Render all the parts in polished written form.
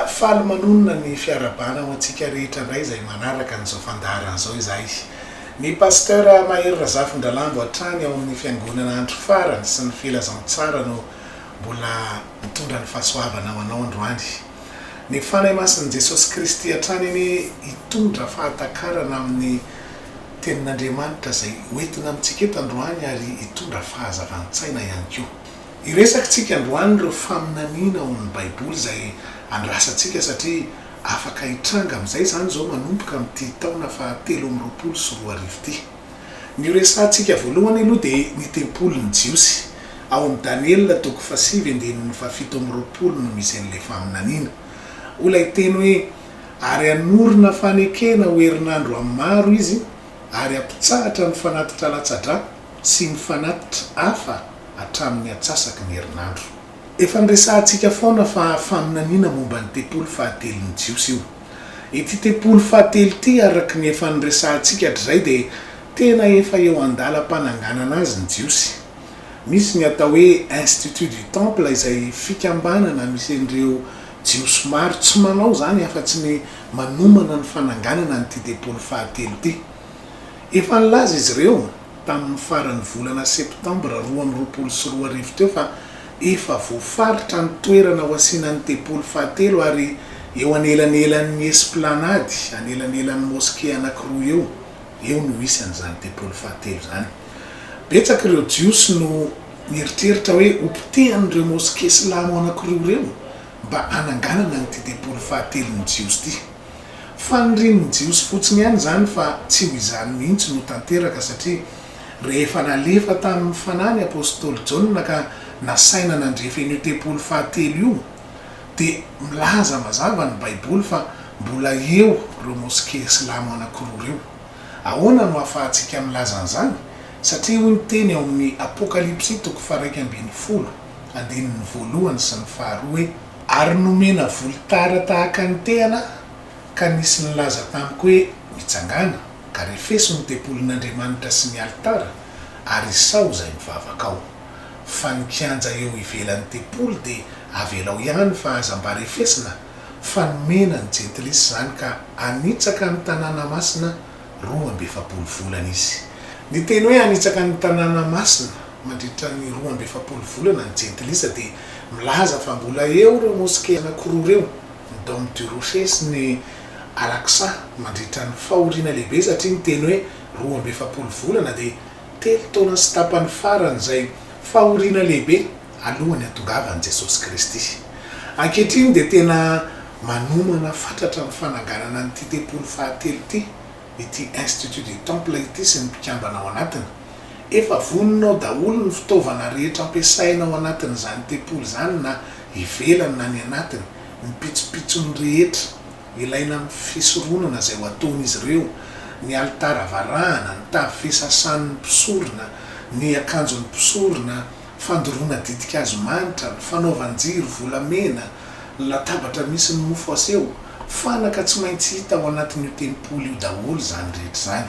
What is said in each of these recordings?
faly manonona ny fiarabana ho antsika rehetra indray izay manaraka n'izao fandaharan'izao izay. Ny pasteur Mahery Razafindralambo hatrany ao amin'ny fiangonana andro farany sy ny filazantsara no mbola mitondra ny fahasoavana ho anao androany. Ny fanahy masin'i Jesosy Kristy hatrany iny hitondra fahatakarana amin'ny tenin'Andriamanitra izay hoentina amintsika eto androany ary hitondra fahazavantsaina ihany koa. Iresakitsika androany ireo faminaniana ao amin'ny Baiboly izay andrasantsika satria afaka hitranga amin'izay zany zao manomboka amin'ity taona fa 324 ity. Ny resantsika voalohany aloha dia ny tempolon'ny Jiosy ao amin'ny Daniel toko 7:7 no misy an'ilay faminaniana. Ola hiteny hoe ary anorina fanekena ho herinandro amin'ny maro izy ary ampitsahatra ny fanatitra latsadra sy ny fanatitra hafa hatramin'ny atsasaky ny herinandro. Efa niresantsika foana fa faminaniana momba ny tempolo fahatelon'ny Jiosy io. Ity tempolo fahatelo ity araky ny efa niresantsika hatrizay dia tena efa eo andalam-pananganana azy ny Jiosy. Misy ny atao hoe Institut du Temple izay fikambanana misy an'ireo Jiosy maro tsy manao zany afa-tsy ny manomana ny fananganana nyity tempolo fahatelo ity. Efa nilaza izy ireo tamin'ny faran'ny volana septambra 2024 teo fa efa voafaritra ny toerana ho asiana ny tempolo fahatelo ary eo anelanelan'ny esplanady, anelanelan'ny moské anankiroa eo no isy an'izany tempolo fahatelo zany. Betsaka ireo Jiosy no nieritreritra hoe hopitehan'ireo moské silamo anankiroa ireo mba ananganana nyity tempolo fahatelon'ny Jiosy ity. Fanirinin'ny Jiosy fotsiny ihany zany fa tsy ho izany mihitsy no tanteraka satria rehefa nalefa tamin'ny fanany apôstôly Jaona ka nasaina nandrefa io tempolo fahatelo io dia milaza mazava ny Baiboly fa mbola eo ireo moské silamo anankiroa ireo. Ahoana no ahafahantsika milaza an'izany? Satria hoy ny teny ao amin'ny Apokalipsy toko 2:10 andinin'ny voalohany sy ny faharoa hoe ary nomena volotara tahaka ny tehana ka nisy nilaza tamiko hoe mitsangana ka refeso ny tempolin'Andriamanitra sy ny altara ary isao izay mivavaka ao. Fa ny kianja eo ivelan'ny tempolo dia avelao ihany fa aza mba refesina fa nomena ny jentilisa zany ka anitsaka ny tanàna masina 12 volana izy. Ny teny hoe anitsaka ny tanàna masina mandritra ny 12 volana ny jentilisa dia milaza fa mbola eo ireo moské anankiroa ireo ny Dôme du Rocher sy ny Al-Aqsa mandritra ny fahoriana lehibe satria ny teny hoe 12 volana dia 3 taona sy tapany farany izay fahoriana lehibe alohan'ny hatongavan'i Jesosy Kristy. Ankehitriny dia tena manomana fatratra ny fananganana nyity tempolo fahatelo ity Institut du Temple ity sy ny mpikambana ao anatiny. Efa voninao daholo ny fitaovana rehetra ampiasaina ao anatin'izany tempolo zany na ivelany na ny anatiny, ny pitsopitsony rehetra ilaina amin'ny fisoronana izay ho ataon'izy ireo, ny alitara varahana, ny tavy fisasan'ny mpisorona, ny akanjon'ny mpisorona, fandoroana didikazo manitra, ny fanaovan-jiro volamena, ny latabatra misy ny mofo aseho, fanaka tsy maintsy hita ao anatin'io tempolo io daholo zany rehetra zany.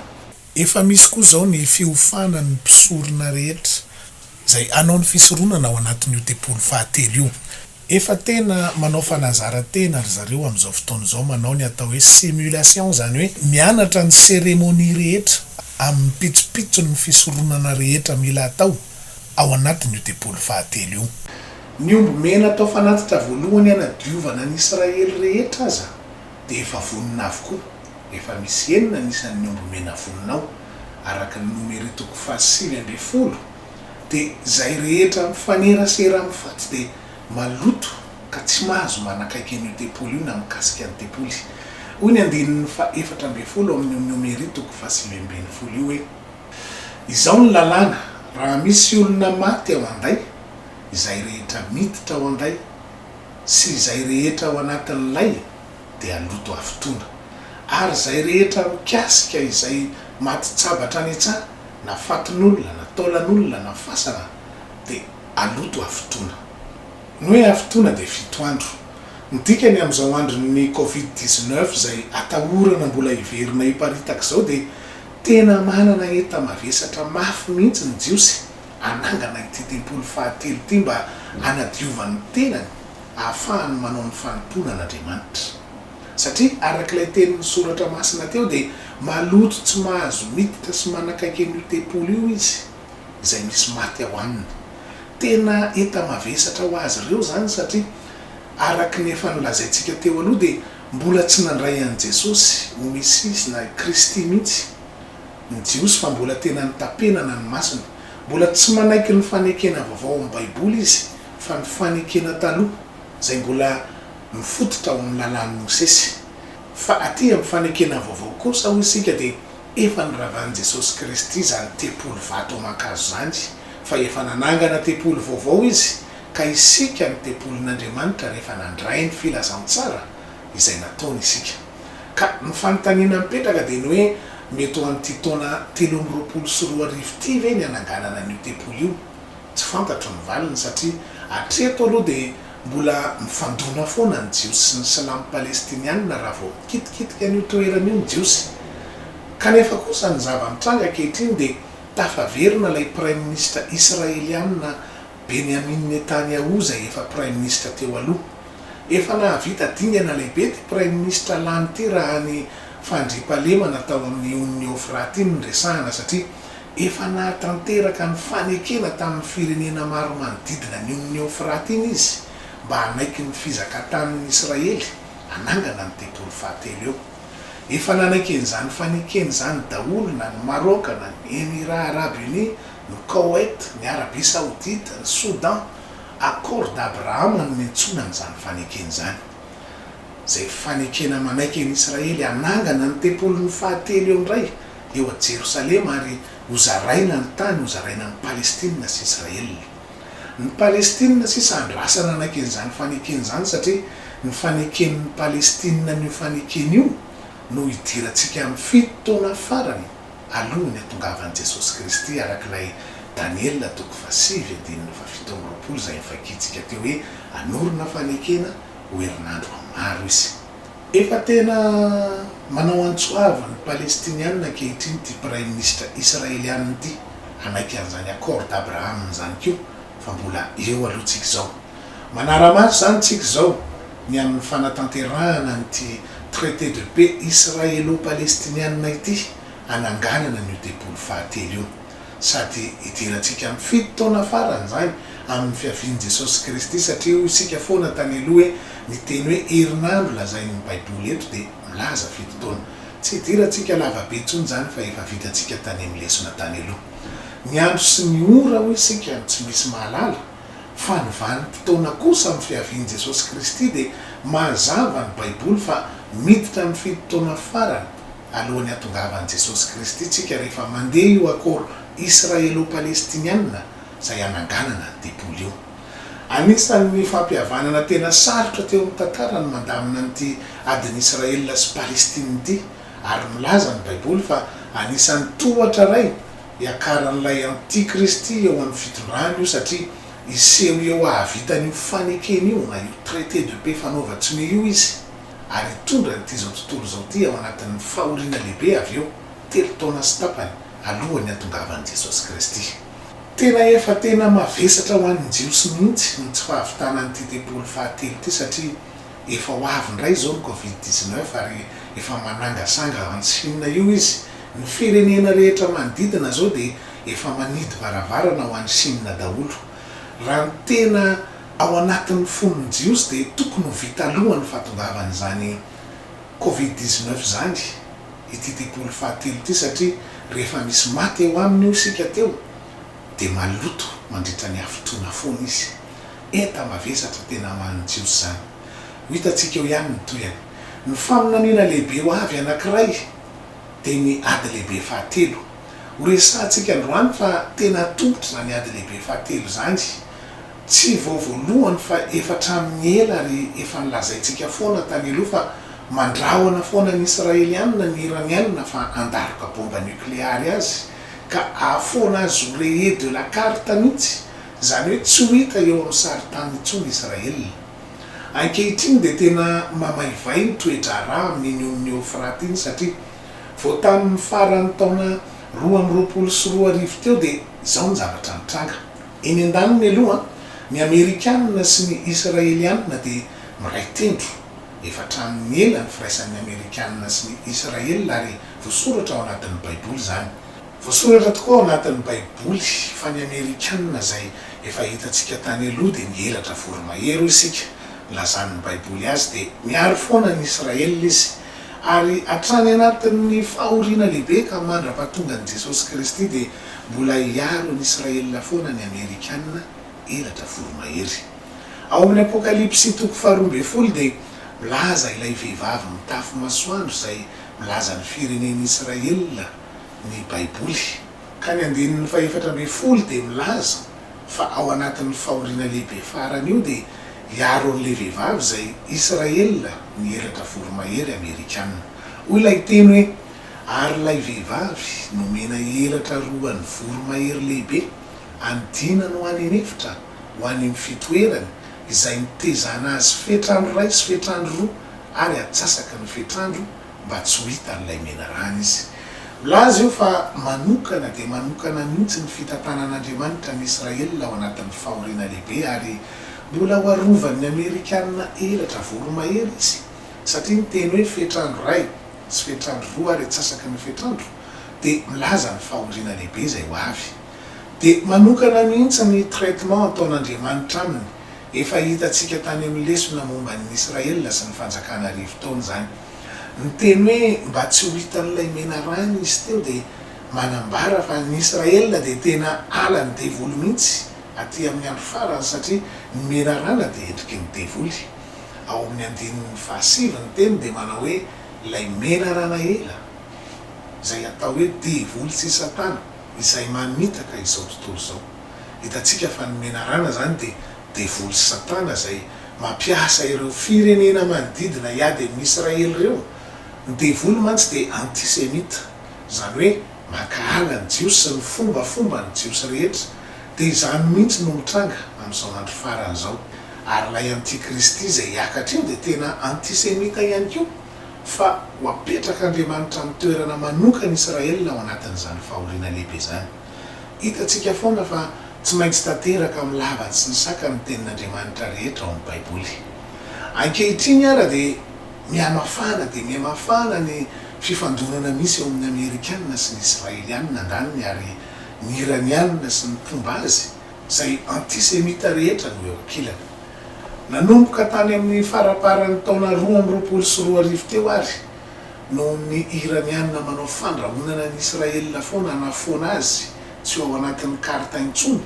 Efa misy koa zao ny fiofanan'ny mpisorona rehetra izay anao ny fisoronana ao anatin'io tempolo fahatelo io. Efa tena manao fanazara-tena ry zareo amin'izao fotoana izao manao ny atao hoe simulation zany hoe mianatra ny seremonia rehetra amin'ny pitsopitso ny fisoronana rehetra mila atao ao anatin'io tempolo fahatelo io. Ny ombomena atao fanatitra voalohany hanadiovana ny Israely rehetra aza dia efa vonina avokoa. Efa misy enina anisan'ny ombomena voninao araka ny nomero toko 7:10 dia izay rehetra mifanerasera amin'ny faty dia maloto ka tsy mahazo manakaiky an'io tempolo io na mikasika ny tempoly. Hoy ny andinin'ny 4:12 amin'ny nomero toko 7:10 io hoe izao ny lalàna raha misy olona maty ao anday, izay rehetra miditra ao anday sy izay rehetra ao anatin'ilay dia aloto afotoana. Ary izay rehetra mikasika izay maty tsabatra any an-tsaha na fatin'olona na taolan'olona na fasana dia aloto afotoana. Ny hoe afotoana dia 7 andro. Midikany amin'izao andron'ny Covid-19 izay atahorana mbola hiverina hiparitaka izao dia tena manana enta-mavesatra mafy mihitsy ny Jiosy anangana ity tempolo fahatelo ity mba hanadiovany tenany ahafahany manao ny fanompona an'Andriamanitra. Satria arak'ilay tenin'ny soratra masina teo dia maloto tsy mahazo miditra sy manakaiky an'io tempolo io izy izay misy maty ao aminy. Tena eta mavesatra ho azy ireo zany satria araky ny efa nolazaintsika teo aloha dia mbola tsy nandray an'i Jesosy ho Mesisy na Kristy mihitsy ny Jiosy fa mbola tena nitapenana ny masina. Mbola tsy manaiky ny fanekena vaovao amin'ny Baiboly izy fa ny fanekena taloha zay mbola mifototra ao amin'ny lalàn'ny Mosesy. Fa aty amin'ny fanekena vaovao kosa ho isika dia efa niravahan'i Jesosy Kristy zany tempolo vato aman-kazo zany, fa efa nanangana tempolo vaovao izy ka isika ny tempolin'Andriamanitra rehefa nandray ny filazantsara izay nataony isika. Ka ny fanontaniana mipetraka dia ny hoe mety ho an'ity taona 324 ity ve ny ananganana an'io tempolo io? Tsy fantatro ny valiny satria hatreto aloha dia mbola mifandona foana ny Jiosy sy ny silamo palestiniana raha vao mikitikitika an'io toerana io ny Jiosy. Kanefa kosa ny zava-mitranga ankehitriny dia tafaverina ilay prime ministre israeliana Benjamin Netanyahu zay efa prime ministre teo aloha. Efa nahavita dingana lehibe ty prime ministre lany ty raha ny fandriampahalemana tao amin'ny Union Eufrate iny ny resahana satria efa nahatanteraka ny fanekena tamin'ny firenena maro manodidina ny Union Eufrate iny izy mba hanaiky ny fizakatan'ny Israely anangana ny tempolo fahatelo eo. Efa nanaiky an'izany fanekeny zany daholo na ny Maroc na ny Émirats Arabes Unis, ny Koweït, ny Arabie Saoudite, ny Soudan, accord d'Abraham no niantsona n'izany fanekeny zany. Zay fanekena manaiky ny Israely anangana ny tempolon'ny fahatelo eo indray eo a Jerosalema ary hozaraina ny tany, hozaraina ny Palestina sy Israely. Ny Palestina sisa andrasana anaiky an'izany fanekeny zany satria ny faneken'ny Palestina n'io fanekeny io no hidirantsika amin'ny 7 taona farany alohan'ny hatongavan'i Jesosy Kristy arak'ilay Daniel 7:7 zay fakitsika teo hoe anorina fanekena ho herinandro maro izy. Efa tena manao antsoava ny Palestiniana ankehitriny ty prime ministre israeliana ity anaiky an'izany accord d'Abraham zany keo fa mbola eo alohantsika zao. Manara-maso zany tsika zao ny amin'ny fanatanterahana nyty traité de paix israélo-palestiniana ity ananganana ny tempolo fahatelo io sady hidirantsika amin'ny 7 taona farany zany amin'ny fiavian'i Jesosy Kristy satria isika foana tany aloha hoe niteny hoe herinandro lazain'ny Baiboly eto dia milaza 7 taona. Tsy hidirantsika lavabe intsony zany fa efa vitantsika tany amin'ny lesona tany aloha. Ny andro sy ny ora ho isika tsy misy mahalala fa ny vanim-potoana kosa amin'ny fiavian'i Jesosy Kristy dia mazava ny Baiboly fa miditra amin'ny 7 taona farany alohan'ny hatongavan'i Jesosy Kristy tsika rehefa mandeha io accord israélo-palestiniana zay ananganana ny tempolo io. Anisan'ny fampihavanana tena sarotra teo amin'ny tantara ny mandamina n'ity adiny Israela sy Palestine ity ary milaza ny Baiboly fa anisan'ny tohatra ray hiakaran'ilay antikristy eo amin'ny fitondrany io satria iseho eo ahavitan'io fanekeny io na io traité de paix fanaovatsiny io izy ary tondra n'ity zao tontolo zao ty ao anatin'ny fahoriana lehibe avy eo 3 taona sy tapany alohan'ny hatongavan'i Jesosy Kristy. Tena efa tena mavesatra ho an'ny Jiosy mihitsy ny tsy fahavitana n'ity tempolo fahatelo ity satria efa ho avy indray zao ny Covid-19 ary efa manangasanga any Chine io izy. Ny firenena rehetra manodidina zao dia efa manidy varavarana ho an'ny Chine daholo. Raha ny tena ao anatin'ny fon'ny Jiosy dia tokony ho vita alohan'ny fahatongavan'izany Covid-19 zany ity tempolo fahatelo ity satria rehefa misy maty eo aminy io isika teo dia maloto mandritra ny hafotoana foana izy. Eta mavesatra tena man'ny Jiosy zany. Ho hitantsika eo ihany ny toyany. Ny faminaniana lehibe ho avy anankiray dia ny ady lehibe fahatelo. Ho resahantsika androany fa tena tongotra zany ady lehibe fahatelo zany. Tsy voalohany fa efa hatramin'ny ela ary efa nilazaintsika foana tany aloha fa mandrahona foana ny Israeliana ny Iraniana fa andaroka bomba nukleary azy ka ahafoana azy ho rayé de la carte mihitsy zany hoe tsy ho hita eo amin'ny saritany intsony Israely. Ankehitriny dia tena mamaivay ny toetra raha amin'ny Union Eufrate iny satria vao tamin'ny faran'ny taona 2024 teo dia izao ny zavatra mitranga. Eny an-daniny aloha ny amerikanina sy ny israelianina dia miray tendro efa tramin'ny ela ny firaisan'ny amerikanina sy ny israela ary voasoratra ao anatin'ny baiboly zany. Voasoratra tokoa ao anatin'ny baiboly fa ny amerikanina zay efa hitantsika tany aloha dia nielatra voromahery isika lazan'ny baiboly azy dia miaro foana ny israela izy ary hatrany anatin'ny fahoriana lehibe ka mandra-pahatonga ny Jesosy Kristy dia mbola hiaro ny israela foana ny amerikanina elatra voromahery. Ao amin'ny apokalipsy toko 12 dia milaza ilay vehivavy mitafy masoandro zay milaza ny firenen'ny Israela ny baiboly ka ny 14 dia milaza fa ao anatin'ny fahoriana lehibe farany io dia hiaro an'ilay vehivavy zay Israela ny elatra voromahery amerikanina. Hoy ilay teny hoe ary ilay vehivavy nomena elatra roan'ny voromahery lehibe andinany ho any anefitra ho any amin'ny fitoerany izay nitezana azy fetrandro ray sy fetrandro roa ary atsasaka ny fetrandro mba tsy ho hita n'ilay menarana izy. Milaza io fa manokana dia manokana mihitsy ny fitantanan'Andriamanitra ny Israela ao anatin'ny fahoriana lehibe ary mbola ho arovan'ny amerikanina elatra voromahery izy satria ny teny hoe fetrandro ray sy fetrandro roa ary atsasaka ny fetrandro dia milaza ny fahoriana lehibe izay ho avy. Dia manokana mihitsy ny traitement ataon'Andriamanitra aminy efa hitantsika tany amin'ny lesona momba ny Israela sy ny fanjakana rivotaona zany. Ny teny hoe mba tsy ho hitan'ilay menarana izy teo dia manambara fa ny Israela dia tena ala ny devoly mihitsy aty amin'ny andro farany satria ny menarana dia endriky ny devoly. Ao amin'ny 7 ny teny dia manao hoe ilay menarana ela izay atao hoe devoly sy satana izay mamitaka izao tontolo izao. Hitantsika fa ny menarana zany dia devoly sy satana izay mampiasa ireo firenena manodidina hiady amin'ny Israela ireo. Ny devoly mantsy dia antisemita zany hoe makahala ny jiosy sy ny fombafomba ny jiosy rehetra dia izany mihitsy no mitranga amin'izao andro farany izao. Ary ilay antikristy izay hiakatra io dia tena antisemita ihany koa fa ho apetraka Andriamanitra amin'ny toerana manokana Israela ao anatin'izany fahoriana lehibe zany. Hitantsika foana fa tsy maintsy tanteraka amin'ny lavany sy ny saka ny tenin'Andriamanitra rehetra ao amin'ny baiboly. Ankehitriny ara dia mihamafana ny fifandonana misy eo amin'ny amerikanina sy ny israelianina andaniny ary ny iranianina sy ny mpomba azy izay antisemita rehetra no eo ankilany. Nanomboka tany amin'ny faraparan'ny taona 2022 teo ary no ny iranianina manao fandrahonana ny Israela foana nafoana azy tsy ao anatin'ny karta intsony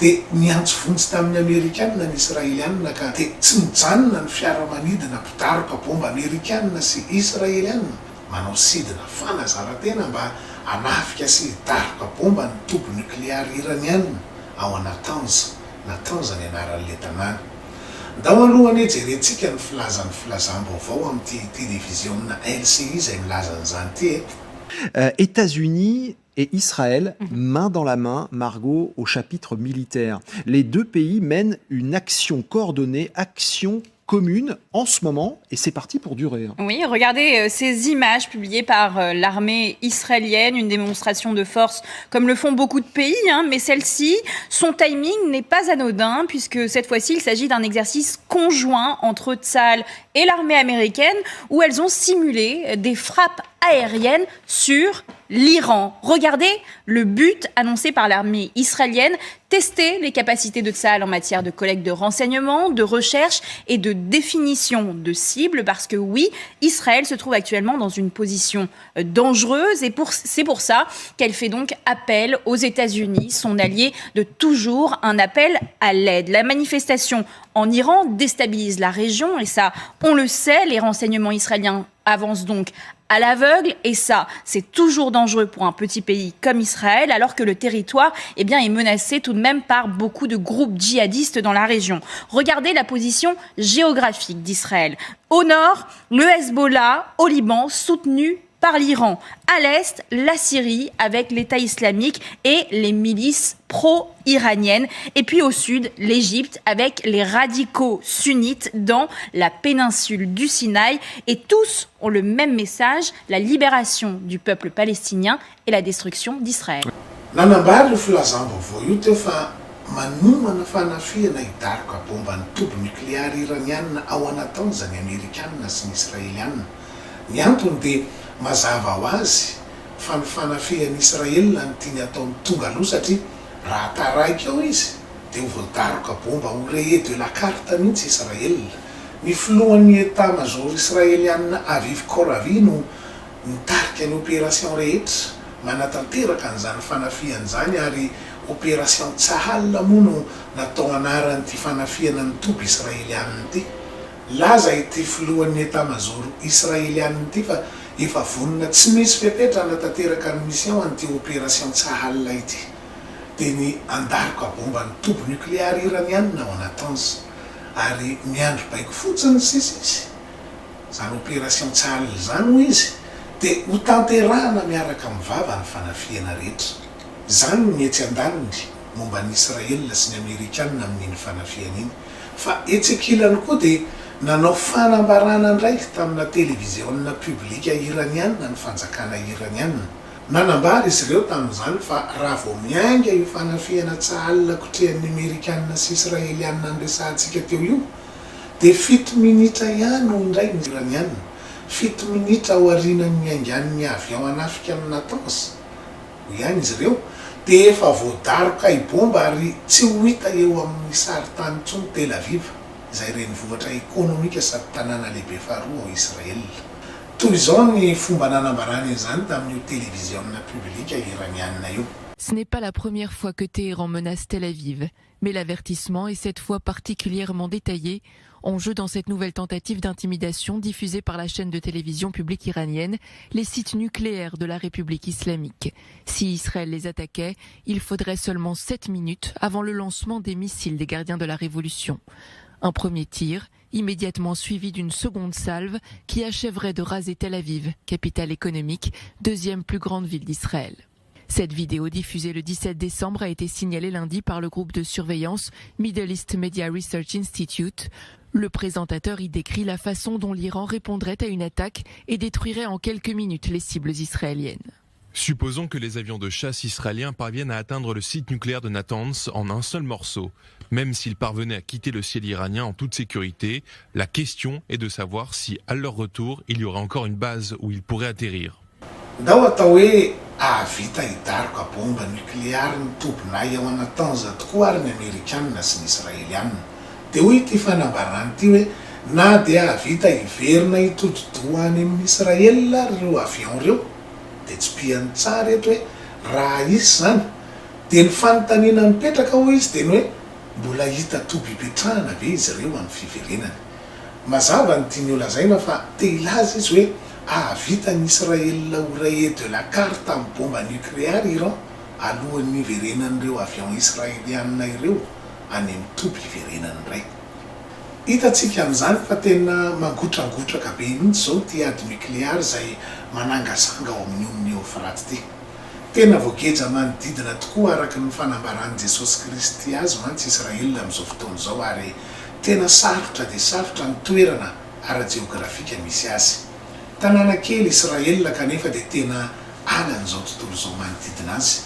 dia niantso vonjy tamin'ny amerikanina ny israelianina ka dia tsy mijanona ny fiaramanidina mpidaroka bomba amerikanina sy israelianina manao sidina fanazarantena mba hanafika sy hidaroka bomba ny tobo nukleary iranianina ao anatanza ny anaran'ilay tanàna. Ndao alohany ejerentsika ny filazam-baovao amin'ity télévision LCI izay milaza an'izany ty. États-Unis et Israël, main dans la main, Margot, au chapitre militaire. Les deux pays mènent une action coordonnée, action commune en ce moment, et c'est parti pour durer. Oui, regardez ces images publiées par l'armée israélienne, une démonstration de force comme le font beaucoup de pays, mais celle-ci, son timing n'est pas anodin, puisque cette fois-ci, il s'agit d'un exercice conjoint entre Tsahal et l'armée américaine, où elles ont simulé des frappes aériennes sur l'Iran. Regardez le but annoncé par l'armée israélienne, tester les capacités de Tsahal en matière de collecte de renseignements, de recherche et de définition de cibles, parce que oui, Israël se trouve actuellement dans une position dangereuse et c'est pour ça qu'elle fait donc appel aux États-Unis, son allié de toujours, un appel à l'aide. La manifestation en Iran déstabilise la région et ça, on le sait, les renseignements israéliens avancent donc à l'aveugle, et ça, c'est toujours dangereux pour un petit pays comme Israël, alors que le territoire est menacé tout de même par beaucoup de groupes djihadistes dans la région. Regardez la position géographique d'Israël. Au nord, le Hezbollah, au Liban, soutenu par l'Iran. À l'est, la Syrie avec l'État islamique et les milices pro-iraniennes. Et puis au sud, l'Égypte avec les radicaux sunnites dans la péninsule du Sinaï. Et tous ont le même message, la libération du peuple palestinien et la destruction d'Israël. manomana fanafiana hidaroka bomba ny toby nucléaire iraniana ao anatao zany amerikanina sy ny israelianina. Ny antony dia mazava ho azy fa ny fanafihan'ny israelina ny tiany ataony tonga aloha satria raha taraiky eo izy dia ho voadaroka bomba ho raye de la carte mihitsy israelina. Ny filohan'ny état-major israelianina Aviv Koravi no nitarika ny opération rehetra manatanteraka an'izany fanafihan'izany ary opération Tsahal moa no natao anaran'ity fanafiana ny toby israelianina ity. Laza ity filohan'ny état-major israelianina ity fa efa vonona tsy misy fepetra hanatanteraka ny mission an'ity opération Tsahal ity. Dia ny andaroka bomba ny toby nucléaire iranianina ao anataonzy ary miandro baiko fotsiny sisa izy. Zany opération Tsahal zany ho izy dia ho tanterahana miaraka amin'ny vava ny fanafiana rehetra. Zany no mihetsy an-daniny momba ny Israelina sy ny Amerikanina amin'iny fanafiana iny. Fa etsekilany koa dia nanao fanambarana indray tamina télévision publika iranianina ny fanjakana iranianina. Nanambara izy ireo tamin'izany fa raha vao mianga io fanafiana Tsahal kotrehan'ny Amerikanina sy Israelianina andresantsika teo io dia 7 minitra ihany ho indray ny iranianina. 7 minitra ao aorian'ny miangan'ny avion anafika amin'ny Natanz. Ho ihany izy ireo dia efa voadaroka ibomba ary tsy ho hita eo amin'ny saritany intsony Tel Aviv, izay renivohitra ekonomika sady tanàna lehibe faharoa ao Israelina. Toy izao ny fomba nanambarany izany tamin'io télévision publika iranianina io. Ce n'est pas la première fois que Téhéran menace Tel Aviv, mais l'avertissement est cette fois particulièrement détaillé, en jeu dans cette nouvelle tentative d'intimidation diffusée par la chaîne de télévision publique iranienne, les sites nucléaires de la République islamique. Si Israël les attaquait, il faudrait seulement 7 minutes avant le lancement des missiles des gardiens de la Révolution. Un premier tir, immédiatement suivi d'une seconde salve qui achèverait de raser Tel Aviv, capitale économique, deuxième plus grande ville d'Israël. Cette vidéo diffusée le 17 décembre a été signalée lundi par le groupe de surveillance Middle East Media Research Institute. Le présentateur y décrit la façon dont l'Iran répondrait à une attaque et détruirait en quelques minutes les cibles israéliennes. Supposons que les avions de chasse israéliens parviennent à atteindre le site nucléaire de Natanz en un seul morceau. Même s'ils parvenaient à quitter le ciel iranien en toute sécurité, la question est de savoir si, à leur retour, il y aurait encore une base où ils pourraient atterrir. Ndao atao hoe ahavita hidaroka bomba nucléaire ny tobinay ao anatanza tokoa ary ny Amerikanina sy ny Israelianina. Dia hoy ity fanambarana ity hoe na dia ahavita hiverina hitododohany amin'ny Israelina ireo avion ireo dia tsy piany tsara eto hoe raha izy zany dia ny fanontaniana mipetraka ho izy dia ny hoe mbola hita toby hipetrahana ve izy ireo amin'ny fiverenany. Mazava ny tiany olazaina fa te ilaza izy hoe ahavita ny Israelina ho raye de la carte amin'ny bomba nucléaire Iran alohan'ny hiverenan'ireo avion israelianina ireo any amin'ny toby hiverenany iray. Hitatsika amin'izany fa tena mangotragotraka be mihitsy zao ty ady nucléaire izay manangasanga ao amin'ny ominy Eufrate ity. Tena voageja manodidina tokoa araka ny fanambaran'i Jesosy Kristy azy mantsy Israelina amin'izao fotoana izao ary tena sarotra dia sarotra ny toerana ara-jeografika misy azy. Tanàna kely Israelina kanefa dia tena alan'izao tontolo izao manodidina azy.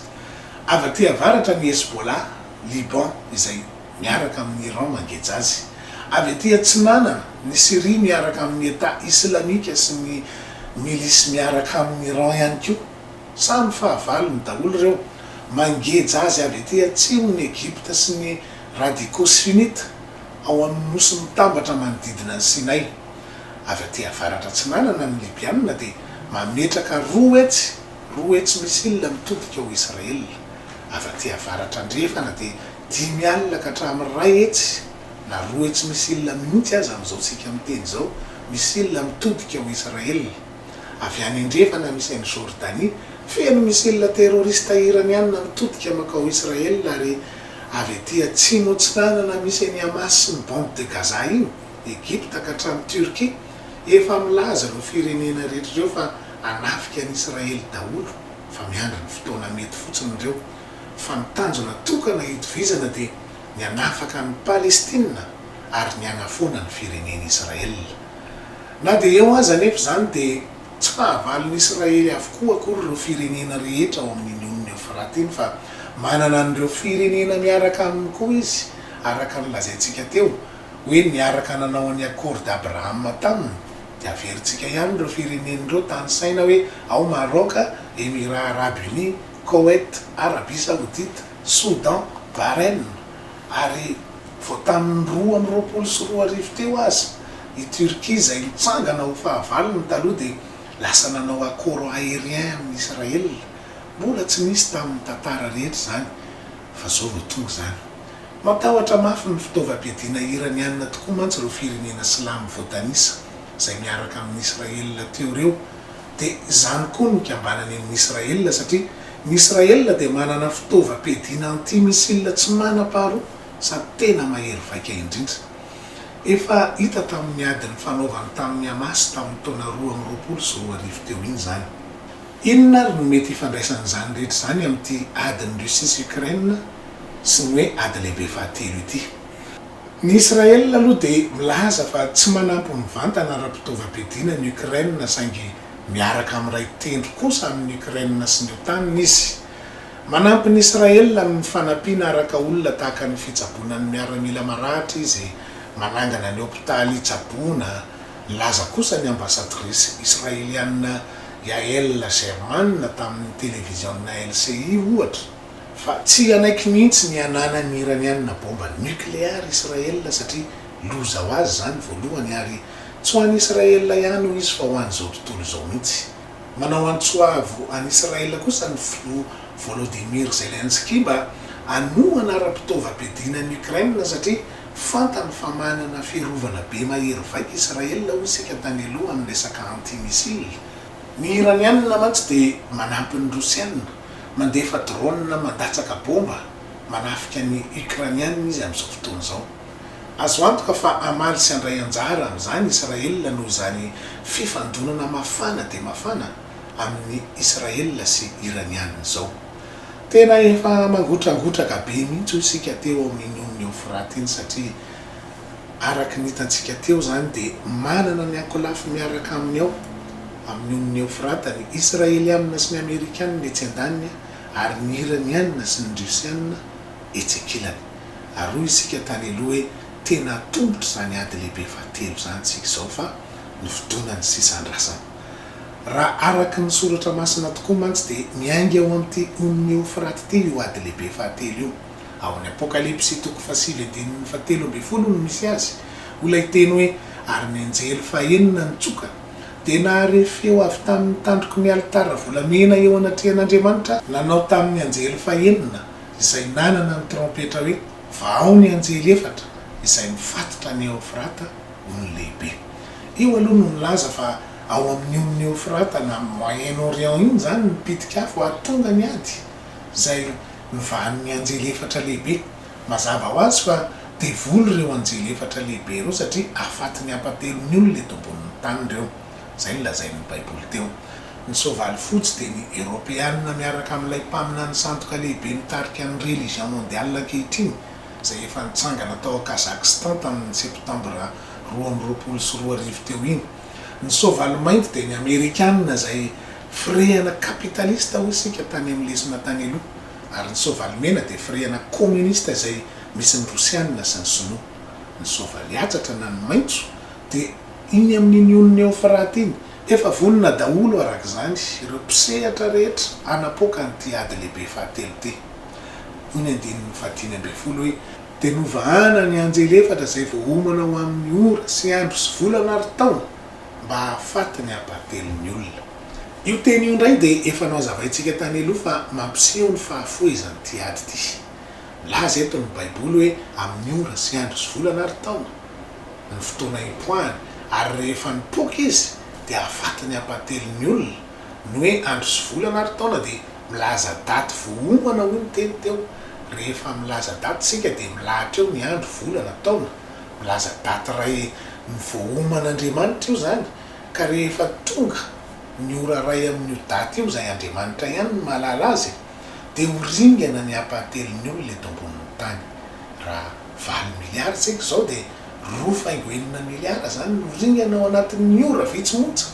Avy aty avaratra ny Hezbollah, Liban izay miaraka amin'ny Iran mangeja azy. Avy aty atsinanana ny Syrie miaraka amin'ny État islamika sy ny milisy miaraka amin'ny Iran ihany koa. Samy fahavalony daholo ireo mangeja azy avy aty atsimony Egypte sy ny radicaux sunnite ao amin'ny nosy mitambatra manodidina ny Sinai. Avy aty avaratra atsinanana ny Libianina dia mametraka roa hetsy misile mitodika ao Israelina. Avy aty avaratra andrefana dia 5 alina ka hatramin'ny 2 hetsy na 2 hetsy misile mihitsy aza amin'izao tsika miteny izao misile mitodika ao Israelina. Avy any andrefana misy any Jordanie feno misile terrorista iranianina mitodika makao Israelina ary avy aty atsimo atsinanana misy any Hamas sy ny bande de Gaza iny Egypte ka hatramin'ny Turquie efa milaza ireo firenena rehetra ireo fa anafika any Israely daholo fa miandry ny fotoana mety fotsiny ireo fa ny tanjona tokana hitovizana dia ny anafaka ny Palestina ary ny anafoana ny firenena Israelina. Na dia eo aza nefa zany dia tsy fahavalon'ny Israely avokoa akory ireo firenena rehetra ao amin'ny Union Eufrate iny fa manana an'ireo firenena miaraka aminy koa izy araka nylazaintsika teo hoe niaraka nanao ny accord d'Abraham taminy dia averintsika ihany ireo firenen'ireo tany saina hoe ao Maroc, Émirats Arabes Unis, Koweït, Arabie Saoudite, Soudan, Bahreïn ary vao tamin'ny 2024 teo azy i Turquie izay mitsangana ho fahavalony taloha dia lasa nanao accord aérien amin'ny Israel. Mbola tsy nisy tamin'ny tantara rehetra zany fa zao vao tonga zany. Matahotra mafy ny fitaovam-piadiana iraniana tokoa mantsy ireo firenena silamo voatanisa izay miaraka amin'ny Israel teo reo dia izany koa no kambanany amin'ny Israel satria ny Israel dia manana fitaovam-piadiana anti-missile tsy manam-paharoa sady tena mahery vaika indrindra. Efa hita tamin'ny adiny fanaovany tamin'ny Hamas tamin'ny taona 2024 teo iny zany. Inona ary no mety ifandraisan'izany rehetra zany amin'ity adiny Russie sy Ukraine sy ny hoe ady lehibe fahatelo ity. Ny Israel aloha dia milaza fa tsy manampy mivantana ara-pitaovam-piadiana ny Ukraine saingy miaraka amin'ny ray tendro kosa amin'ny Ukraine sy ny otaniny izy. Manampy ny Israel amin'ny fanampiana araka olona tahaka ny fitsaboana ny miaramila maratra izy, manangana ny hôpitaly tsaboana. Laza kosa ny ambassadrice israeliana Yael Sherman tamin'ny televizionna LCI ohatra fa tsy anaiky mihitsy ny ananany iraniana bomba nucléaire Israel satria loza ho azy zany voalohany ary tsy ho an'ny Israel ihany ho izy fa ho an'izao tontolo izao mihitsy. Manao antsoavo an'i Israel kosa ny filoha Volodymyr Zelensky mba hanohana ara-pitaovam-piadiana ny Ukraine satria fantany fa manana fiarovana be mahery vaika Israel ho isika tany aloha amin'ny resaka anti-missile. Ny iraniana mantsy dia manampy ny Rosiana mandefa drone mandatsaka bomba manafika ny Ukrainiana izy amin'izao fotoana izao. Azo antoka fa amaly sy andray anjara amin'izany Israel noho izany fifandonana mafana dia mafana amin'ny Israel sy iraniana izao. Tena efa mangotragotraka be mihitsy isika teo amin'ny Eufrate iny satria araka ny hitantsika teo zany dia manana ny ankolafy miaraka aminy ao amin'ny Eufrate ny Israeliana sy ny Amerikana etsy andaniny ary ny iraniana sy ny Rusiana etsy ankilany. Ary isika tany aloha hoe tena tombotra zany ady lehibe fahatelo zany tsika izao fa ny fotoanany sisa andrasana. Raha araka ny soratra masina tokoa mantsy dia miainga ao amin'ity Eufrate ity io ady lehibe fahatelo io. Ao amin'ny Apokalipsy 7:17 no misy azy. Olay teny hoe ary ny anjely fahenina nitsoka dia nahare feo avy tamin'ny tandroky ny alitara volamena eo anatrehan'Andriamanitra nanao tamin'ny anjely fahenina izay nanana ny trompetra hoe vao ny anjely efatra izay mifatotra ny Eufrate ho ny lehibe. Io aloha no milaza fa ao amin'ny Eufrate na Moyen-Orient iny zany nipitika afo ahatonga ny ady izay nivahan'ny anjely efatra lehibe. Mazava ho azy fa devoly ireo anjely efatra lehibe ireo satria afatin'ny apatelon'ny olona eto ambonin'ny tany ireo. Zay ny lazain'ny Baiboly teo. Ny soavaly fotsy dia ny Europeanina miaraka amin'ilay mpamina ny sandoka lehibe nitarika ny religion mondiale ankehitriny izay efa nitsangana tao Kazakhstan tamin'ny septambra 2022 teo iny. Ny soavaly mainty dia ny Amerikanina izay firehana kapitalista ho isika tany amin'ny lesona tany aloha ary ny soavaly mena dia firehana communiste izay misy ny Rosiana sy ny Sinoa. Ny soavaly atsatra na ny maitso dia iny amin'ny Eufrate iny efa vonona daholo araka izany ireo mpisehatra rehetra hanapoaka nyity ady lehibe fahatelo ity. Iny andininy fahatiny ambin'ny folo hoe dia novahana ny anjely efatra izay voahomana ho amin'ny ora sy andro sy volana ary taona mba hahafaty ny hampahatelon'ny olona. Io teny io indray dia efa nahazavaintsika tany aloha fa mampiseho ny fahafoezan'ity ady ity. Milaza eto ny Baiboly hoe amin'ny ora sy andro sy volana ary taona ny fotoana impoahany ary rehefa nipoaka izy dia hahafaty ny hampahatelon'ny olona. Ny hoe andro sy volana ary taona dia milaza daty voahomana hoy ny teny teo. Rehefa milaza daty sika dia milahatra eo ny andro, volana, taona. Milaza daty ray ny voahoman'Andriamanitra io zany ka rehefa tonga ny ora ray amin'io daty io izay Andriamanitra ihany no mahalala azy dia horingana ny hampahatelon'ny olona eto ambonin'ny tany. Raha 20 miliara tsika izao dia 2,9 miliara zany no horingana ao anatin'ny ora vitsy monja.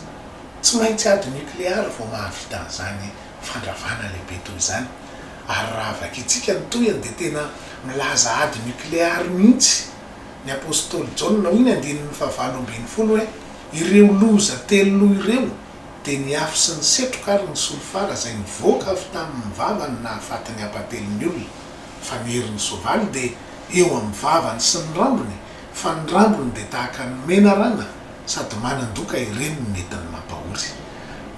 Tsy maintsy ady nucléaire vao mahavita an'izany fandravana lehibe toy izany. ary raha vakitsika ny toyany dia tena milaza ady nucléaire mihitsy ny apôstôly Jaona hoy ny 9:7 hoe ireo loza telo ireo dia niafy sy ny setroka ary ny solofara izay nivoaka avy tamin'ny vavany nahafatany apatelin'ny olona fa ny herin'ny soavaly dia eo amin'ny vavany sy ny rambony fa ny rambony dia tahaka ny mena rana sady manandoka ireny ny netiny mampahory.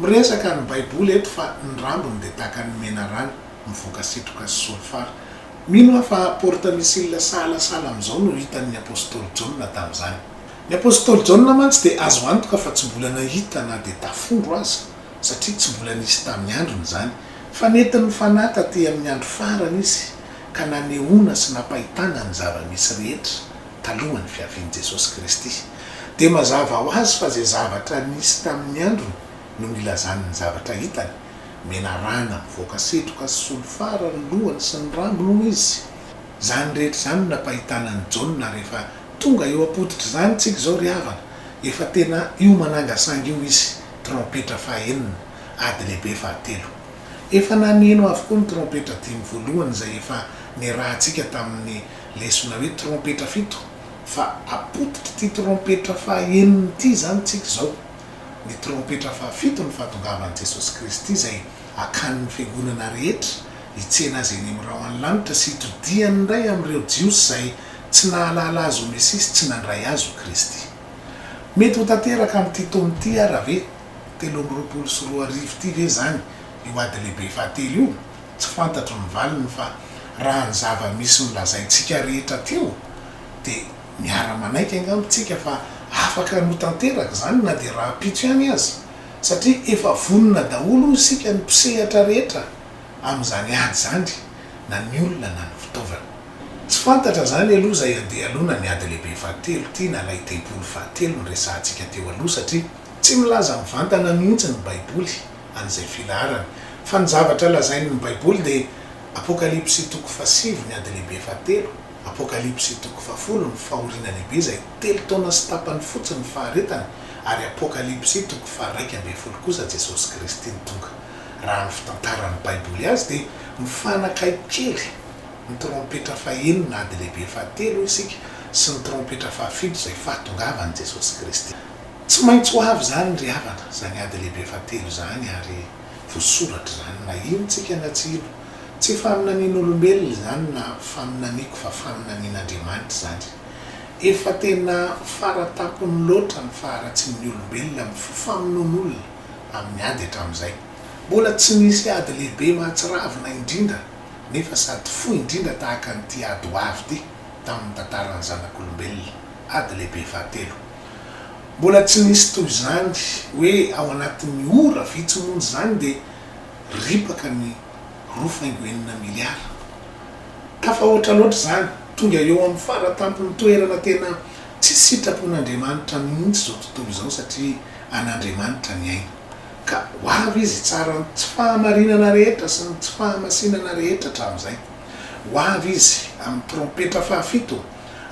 Miresaka ny baiboly eto fa ny rambony dia tahaka ny mena rana mivoaka setroka sy solofara. Mino fa porta misy salasala amin'izao no hitan'ny apôstôly Jaona tamin'izany. Ny apôstôly Jaona mantsy dia azo antoka fa tsy mbola nahita na dia tafondro azy satria tsy mbola nisy tamin'ny androny izany fa nentin'ny fanahy taty amin'ny andro farany izy ka nanehoana sy napahitana ny zava-misy rehetra talohan'ny fiavian'i Jesosy Kristy. Dia mazava ho azy fa izay zavatra nisy tamin'ny androny no nilazany ny zavatra hitany. Mena rana mivoaka setroka sy solofara ny lohany sy ny rambony izy. Zany rehetra zany napahitana ny Jaona rehefa tonga eo apoditra izany tsika izao ry havana. Efa tena io manangasanga io izy trompetra fahaenina ady lehibe fahatelo. Efa naneno avokoa ny trompetra dimy voalohany izay efa niarahantsika tamin'ny lesona hoe trompetra fito fa apoditra ty trompetra fahaenina ity zany tsika izao. Ny trompetra fahafito ny fahatongavan'i Jesosy Kristy izay akan'ny fiangonana rehetra hitsena azy eny amin'ny rao lanitra sy hitodiany indray amin'ireo jiosy izay tsy nahalala azy ho mesisy tsy nandray azy ho Kristy. Mety ho tanteraka amin'ity taona ity ara ve 324 ity ve zany io ady lehibe fahatelo io? Tsy fantatro ny valiny fa raha ny zava-misy nolazaintsika rehetra teo dia miara-manaiky angambontsika fa afaka no tanteraka zany na dia raha pitso ihany azy satria efa vonona daholo isika ny mpisehatra rehetra amin'izany ady zany na ny olona na ny fitaovana. Tsy fantatra zany aloha izay andeha alohana ny ady lehibe fahatelo ity na ilay tempolo fahatelo ny resantsika teo aloha satria tsy milaza mivantana mihitsy ny baiboly an'izay filaharany fa ny zavatra lazainy ny baiboly dia apokalipsy 7 ny ady lehibe fahatelo, apokalipsy 10 ny fahoriana lehibe izay 3 taona sy tapany fotsiny faharetany ary apokalipsy 1:20 kosa Jesosy Kristy ny tonga. Raha ny fitantaran'ny baiboly azy dia mifanakaiky kely ny trompetra fahaenina ady lehibe fahatelo isika sy ny trompetra fahafito izay fahatongavan'i Jesosy Kristy. Tsy maintsy ho avy zany ry havana zany ady lehibe fahatelo zany ary voasoratra zany na ino tsika na tsy ino. Tsy faminanian'olombelona zany na faminaniako fa faminanian'Andriamanitra zany. Efa tena faratapony loatra ny faharatsin'ny olombelona amin'ny fifamonoan'olona amin'ny ady hatramin'izay. Mbola tsy nisy ady lehibe mahatsiravina indrindra nefa sady fo indrindra tahaka n'ity ady ho avy ity tamin'ny tantaran'ny zanak'olombelona ady lehibe fahatelo. Mbola tsy nisy toy izany hoe ao anatin'ny ora vitsy monjy zany dia ripaka ny 2.9 miliara. Tafahoatra loatra zany tonga eo amin'ny faratampony toerana tena tsy sitrapon'Andriamanitra mihitsy izao tontolo izao satria an'Andriamanitra ny aina. Ka ho avy izy tsara ny tsy fahamarinana rehetra sy ny tsy fahamasinana rehetra hatramin'izay. Ho avy izy amin'ny trompetra fahafito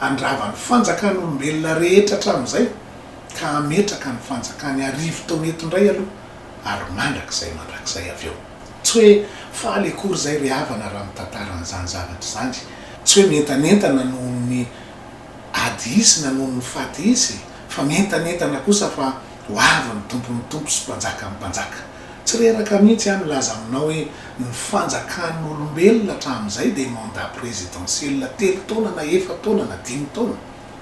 andravany fanjakan'olombelona rehetra hatramin'izay ka ametraka ny fanjakany 10 taona eto indray aloha ary mandrakizay avy eo. Tsy hoe faly akory izay ry havana raha mitantaran'izany zavatra zany. Tsy hoe mentanentana noho ny ady isy na noho ny faty isy fa mentanentana kosa fa ho avy ny tompon'ny tompo sy mpanjaka amin'ny mpanjaka. Tsy reraka mihitsy aho milaza aminao hoe ny fanjakan'olombelona hatramin'izay dia mandat présidentiel 3 taona na 4 taona na 5 taona.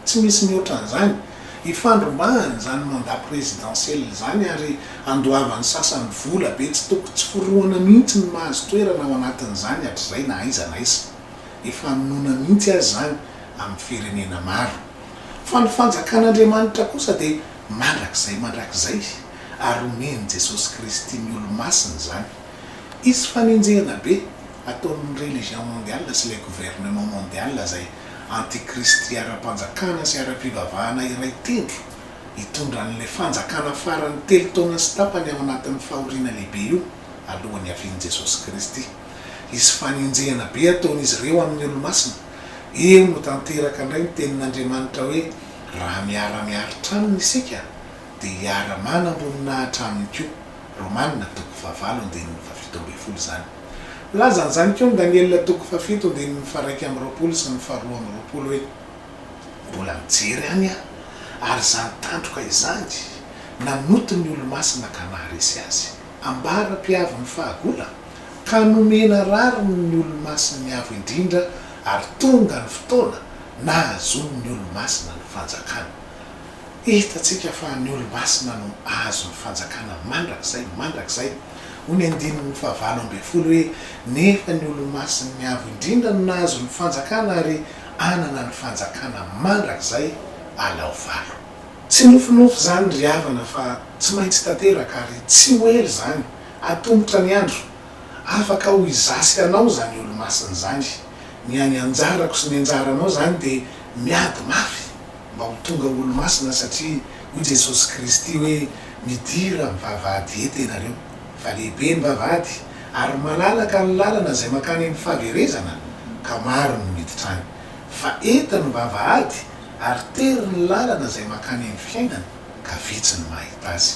Tsy misy mihoatran'izany. Ifandrombahany zany mandat présidentiel zany ary andoavan'ny sasany vola be tsy toko tsy foroana mihitsy ny mahazo toerana ao anatin'izany hatr'izay na aiza na aiza. Efaminona mihitsy azy zany amin'ny firenena maro. Fa ny fanjakan'Andriamanitra kosa dia mandrakizay ary omeny Jesosy Kristy ny olo-masina zany. Izy fanenjehana be ataon'ny religion mondiale sy le gouvernement mondial izay antikristy ara-panjakana sy ara-pivavahana iray tendro hitondra an'ilay fanjakana farany 3 taona sy tapany ao anatin'ny fahoriana lehibe io alohan'ny havian'i Jesosy Kristy. Izy fanenjehana be ataon'izy ireo amin'ny olo-masina. Eo no tanteraka indray ny tenin'Andriamanitra hoe raha miara-miaritra aminy isika dia hiara-manambonina hatramin'ny koa. Romanina 7:17 zany. lazan'izany koa ny Daniel toko fafito dia ny faraiky amby roapolo sy ny faharoa amby roapolo hoe mbola mijery any ary zany tandroka izany nanoto ny olo-masina ka naharesy azy ambara-piavy ny fahagola ka nomena rariny ny olo-masina ny avo indrindra ary tonga ny fotoana nahazony ny olo-masina ny fanjakana. Hitatsika fa ny olo-masina no azo ny fanjakana mandrakizay hoy ny 9:20 hoe nefa ny olo-masina ny avo indrindra no nahazo ny fanjakana ary anana ny fanjakana mandrakizay alao valo. Tsy nofinofy zany ry havana fa tsy maintsy tanteraka ary tsy hoely zany atombotra ny andro afaka ho izasy anao zany olo-masina zany. Ny any anjarako sy ny anjaranao zany dia miady mafy mba ho tonga olo-masina satria hoy Jesosy Kristy hoe midira mivavahady eto ianareo fa lehibe ny vavahady ary malalaka ny lalana izay makany amin'ny fahaverezana ka maro ny miditra any. Fa eto ny vavahady ary tery ny lalana izay makany amin'ny fiainana ka vitsy ny mahita azy.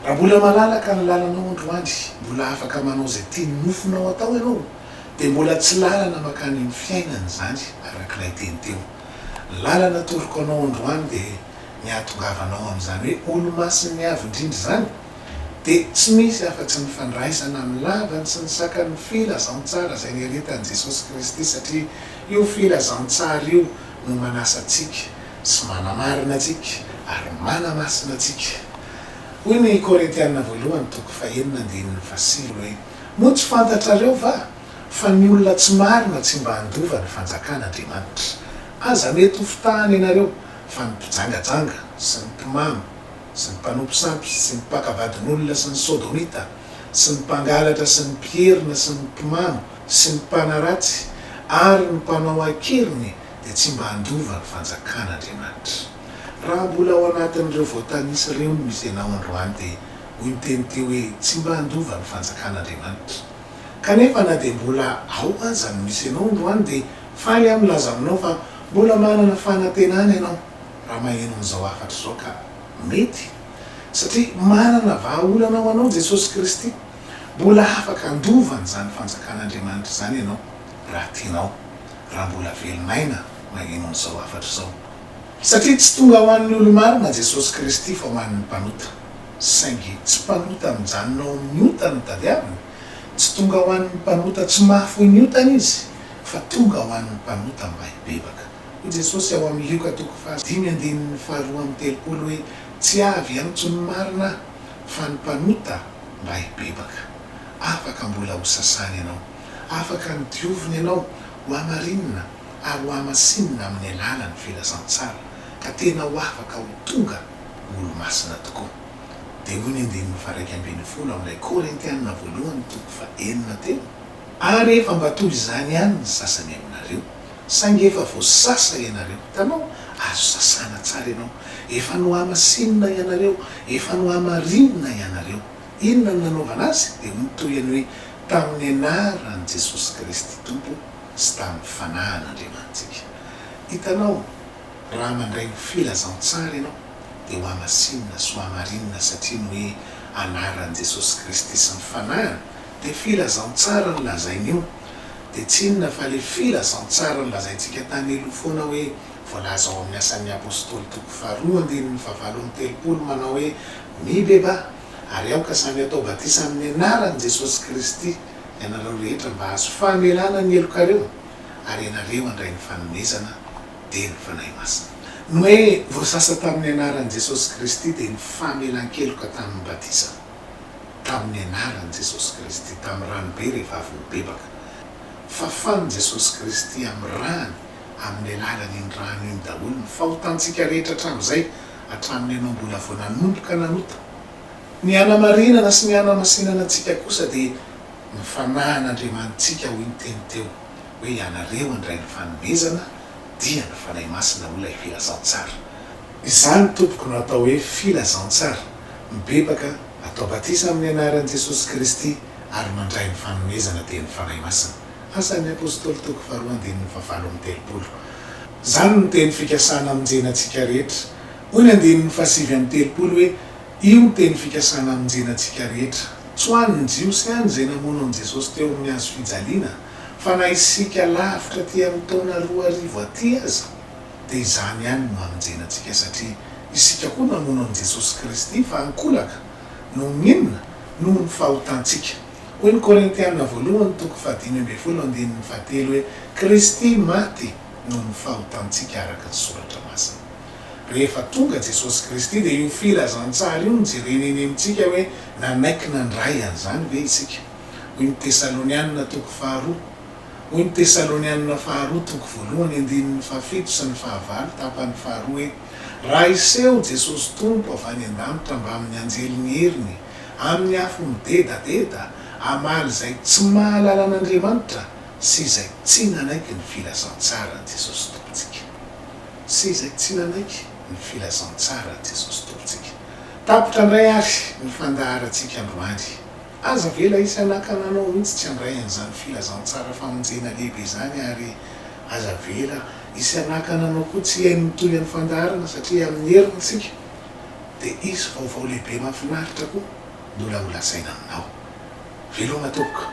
Raha mbola malalaka ny lalanao androany, mbola afaka manao izay tiany nofinao atao ianao dia mbola tsy lalana makany amin'ny fiainana zany arak'ilay teny teo. Lalana toroko anao androany dia niatongavanao amin'izany hoe olo-masina ny avo indrindra zany dia tsy misy afa-tsy ny fandraisana amin'ny lavany sy ny sakan'ny filazantsara izay nieretan'i Jesosy Kristy satria io filazantsara io no manasa antsika sy manamarina antsika ary manamasina antsika. Hoy ny Korintiana 1:9-7 hoe moa tsy fantatrareo fa ny olona tsy marina tsy mba handova ny fanjakan'Andriamanitra. Aza mety ho fitahany ianareo fa ny mpijangajanga sy ny mpimamy sy ny mpanompo sampy sy ny mpakavadin'olona sy ny sodomita sy ny mpangalatra sy ny mpierina sy ny mpimamy sy ny mpanaratsy ary ny mpanao akiriny dia tsy mba handova ny fanjakan'Andriamanitra. Raha mbola ao anatin'ireo voatanisa ireo no misy ianao androany dia hoy ny teny teo hoe tsy mba handova ny fanjakan'Andriamanitra. Kanefa na dia mbola ao aza no misy ianao androany dia faly am'laza aminao fa mbola manana fanantenana ianao raha maheno an'izao afatra izao ka mety satria manana vahaolanao anao Jesosy Kristy. Mbola afaka handovany zany fanjakan'Andriamanitra zany ianao raha tianao, raha mbola velonaina maheno an'izao afatra izao. Satria tsy tonga ho an'ny olo-marina Jesosy Kristy fa ho an'ny mpanota, saingy tsy mpanota mijanonao amin'ny otana ny tadiaviny. Tsy tonga ho an'ny mpanota tsy mahafoy ny otana izy fa tonga ho an'ny mpanota mba hibebaka. Hoy Jesosy ao amin'ny Luka 5:2-3 hoe tsy avy antsony marina fa ny mpanota mba hibebaka. Afaka mbola ho sasany ianao, afaka ny dioviny ianao ho amarinina ary ho amasinina amin'ny alalan'ny filazantsara ka tena ho afaka ho tonga olo-masina tokoa. Dia hoy ny 1:20 amin'ilay Korintiana 1:4 teo ary efa mba toy izany ihany ny sasany aminareo saingy efa voasasa ianareo. Hitanao, azo sasana tsara ianao, efa no amasinina ianareo, efa no amarinina ianareo. Inona no nanaovana azy? Dia hoy toyany hoe tamin'ny anaran'i Jesosy Kristy Tompo sy tamin'ny fanahan'Andriamantsika. Hitanao, raha mandray ny filazantsara ianao dia ho amasinina sy ho amarinina satria ny hoe anaran'i Jesosy Kristy sy ny fanahany dia filazantsara ny lazain'io. Dia tsy inona fa le filazantsara ny lazaintsika tany aloha foana hoe voalaza ao amin'ny asan'ny apôstôly toko 2:7 manao hoe mibeba ary aoka samy atao batisa amin'ny anaran'i Jesosy Kristy ianareo rehetra mba azo famelana ny elokareo ary ianareo andray ny fanomezana dia ny fanahy masina. No hoe voasasa tamin'ny anaran'i Jesosy Kristy dia ny famelan-keloka tamin'ny batisa tamin'ny anaran'i Jesosy Kristy tamin'ny ranobe rehefa avy nibebaka. Fafan'i Jesosy Kristy amin'ny rany amin'ny alalan'iny rano iny daholo ny fahotantsika rehetra hatramin'izay hatramin'ny ianao mbola vao nanomboka nanota. Ny hanamarinana sy ny hanamasinana antsika kosa dia ny fanahan'Andriamantsika hoy ny teny teo hoe ianareo andray ny fanomezana dia ny fanahy masina ho ilay filazantsara. Izany tompoko no atao hoe filazantsara, mibebaka atao batisa amin'ny anaran'i Jesosy Kristy ary mandray ny fanomezana dia ny fanahy masina. Asan'ny apôstôly toko 2:7. Zany no teny fikasana aminjenantsika rehetra. Hoy ny 7:30 hoe io no teny fikasana aminjenantsika rehetra tsy ho an'ny jiosy ihany izay namono an'i Jesosy teo amin'ny hazo fijaliana, fa na isika lavitra ty amin'ny taona 2000 aty aza, dia izany ihany no hamonjenantsika satria isika koa namono an'i Jesosy Kristy fa ankolaka no minona no ny fahotantsika. Hoy ny Korintiana 1:5-7 hoe Kristy maty no ny fahotantsika araka ny soratra masina. Rehefa tonga Jesosy Kristy dia io filazantsara io no jerena eny amintsika hoe nanaiky nandray an'izany ve isika. Hoy ny Tesalonianina 2:2, hoy ny Tesalonianina 2:1-7 sy ny 9 tapany 2 hoe raha iseho Jesosy tompo avy any an-danitra mba amin'ny anjeliny heriny, amin'ny afo midedadeda, amaly izay tsy mahalala an'Andriamanitra sy izay tsy nanaiky ny filazantsara ny Jesosy tompontsika. Sy izay tsy nanaiky ny filazantsara ny Jesosy tompontsika. Tapitra indray ary ny fandaharantsika androany. Aza vela isy anakana anao mihitsy tsy handray an'izany filazantsara famonjena lehibe izany ary aza vela isy anakana anao koa tsy hay mitohy amin'ny fandaharana satria amin'ny herintsika dia isy vaovao lehibe mahafinaritra koa no lasaina aminao. Veloma tompoko.